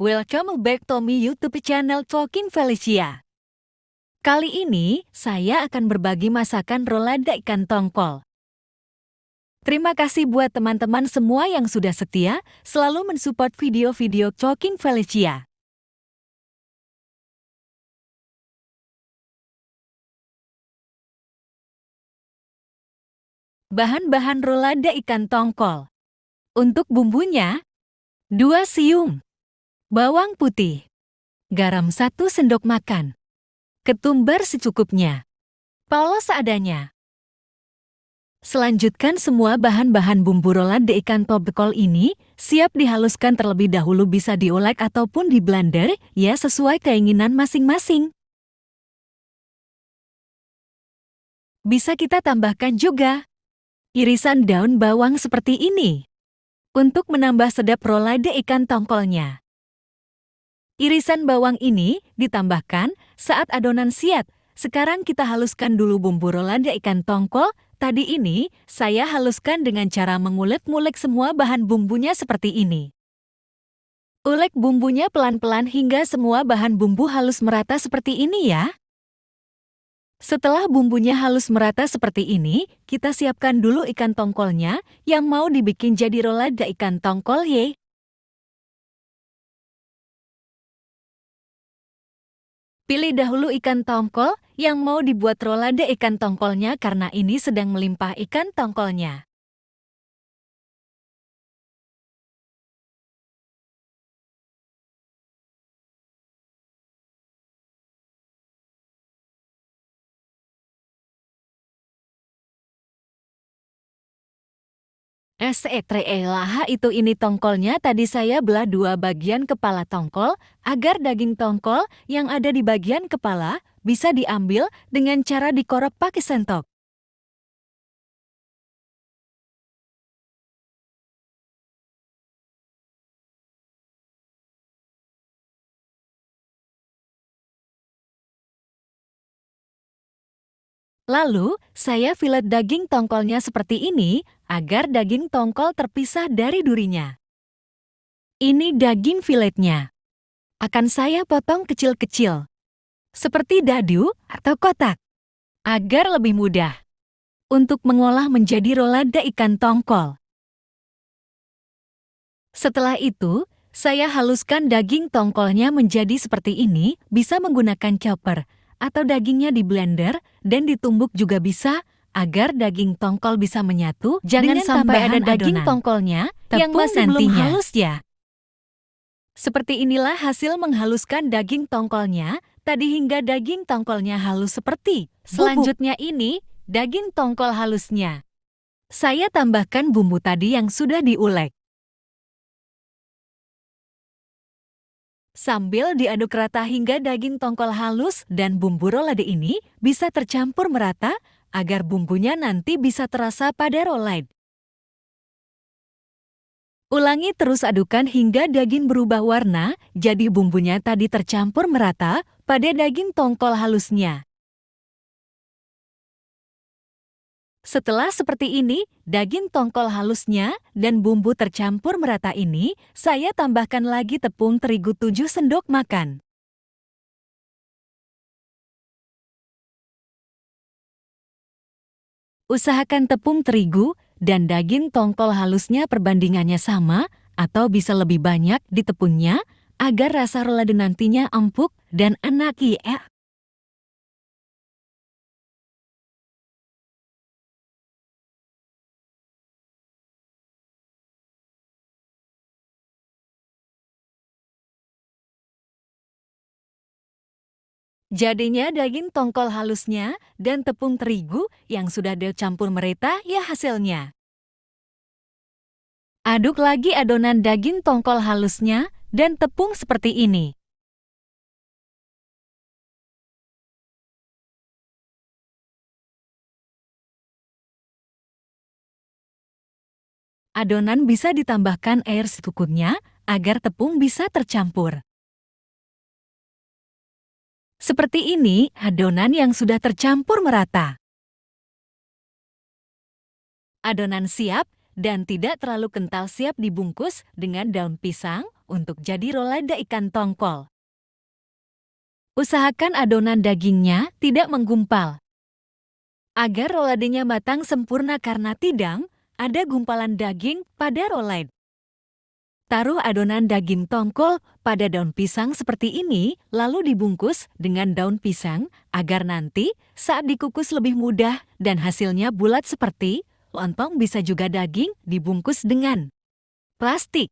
Welcome back to my YouTube channel Talking Felicia. Kali ini, saya akan berbagi masakan rolada ikan tongkol. Terima kasih buat teman-teman semua yang sudah setia, selalu mensupport video-video Talking Felicia. Bahan-bahan rolada ikan tongkol. Untuk bumbunya, 2 siung, bawang putih, garam 1 sendok makan, ketumbar secukupnya, polos seadanya. Selanjutkan semua bahan-bahan bumbu rolada ikan tongkol ini siap dihaluskan terlebih dahulu, bisa diolek ataupun di blender, ya sesuai keinginan masing-masing. Bisa kita tambahkan juga irisan daun bawang seperti ini untuk menambah sedap rolada ikan tongkolnya. Irisan bawang ini ditambahkan saat adonan siap. Sekarang kita haluskan dulu bumbu rolada ikan tongkol. Tadi ini saya haluskan dengan cara mengulek-ngulek semua bahan bumbunya seperti ini. Ulek bumbunya pelan-pelan hingga semua bahan bumbu halus merata seperti ini ya. Setelah bumbunya halus merata seperti ini, kita siapkan dulu ikan tongkolnya yang mau dibikin jadi rolada ikan tongkol ye. Pilih dahulu ikan tongkol yang mau dibuat rolada ikan tongkolnya karena ini sedang melimpah ikan tongkolnya. Itu ini tongkolnya tadi saya belah 2 bagian kepala tongkol agar daging tongkol yang ada di bagian kepala bisa diambil dengan cara dikorek pakai sendok. Lalu, saya filet daging tongkolnya seperti ini agar daging tongkol terpisah dari durinya. Ini daging filetnya. Akan saya potong kecil-kecil, seperti dadu atau kotak, agar lebih mudah untuk mengolah menjadi rolada ikan tongkol. Setelah itu, saya haluskan daging tongkolnya menjadi seperti ini, bisa menggunakan chopper atau dagingnya di blender dan ditumbuk juga bisa agar daging tongkol bisa menyatu. Jangan sampai ada daging tongkolnya yang masih belum halus ya. Seperti inilah hasil menghaluskan daging tongkolnya, tadi hingga daging tongkolnya halus seperti. Selanjutnya ini, daging tongkol halusnya. Saya tambahkan bumbu tadi yang sudah diulek. Sambil diaduk rata hingga daging tongkol halus dan bumbu rolada ini bisa tercampur merata agar bumbunya nanti bisa terasa pada rolada. Ulangi terus adukan hingga daging berubah warna, jadi bumbunya tadi tercampur merata pada daging tongkol halusnya. Setelah seperti ini, daging tongkol halusnya dan bumbu tercampur merata ini, saya tambahkan lagi tepung terigu 7 sendok makan. Usahakan tepung terigu dan daging tongkol halusnya perbandingannya sama atau bisa lebih banyak di tepungnya agar rasa rolada nantinya empuk dan enak ya. Jadinya daging tongkol halusnya dan tepung terigu yang sudah dicampur merata ya hasilnya. Aduk lagi adonan daging tongkol halusnya dan tepung seperti ini. Adonan bisa ditambahkan air secukupnya agar tepung bisa tercampur. Seperti ini adonan yang sudah tercampur merata. Adonan siap dan tidak terlalu kental, siap dibungkus dengan daun pisang untuk jadi rolade ikan tongkol. Usahakan adonan dagingnya tidak menggumpal. Agar roladenya matang sempurna karena tidak ada gumpalan daging pada rolade. Taruh adonan daging tongkol pada daun pisang seperti ini, lalu dibungkus dengan daun pisang agar nanti saat dikukus lebih mudah dan hasilnya bulat seperti lontong. Bisa juga daging dibungkus dengan plastik.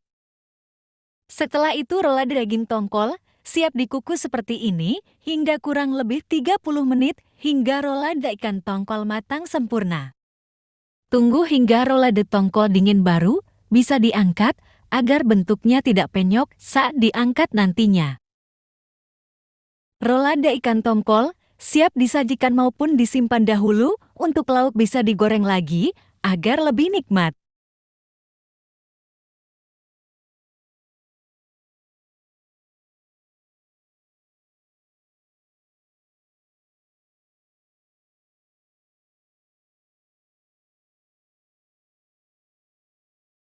Setelah itu rolade daging tongkol siap dikukus seperti ini hingga kurang lebih 30 menit hingga rolade ikan tongkol matang sempurna. Tunggu hingga rolade tongkol dingin baru bisa diangkat agar bentuknya tidak penyok saat diangkat nantinya. Rolade ikan tongkol siap disajikan maupun disimpan dahulu. Untuk lauk bisa digoreng lagi agar lebih nikmat.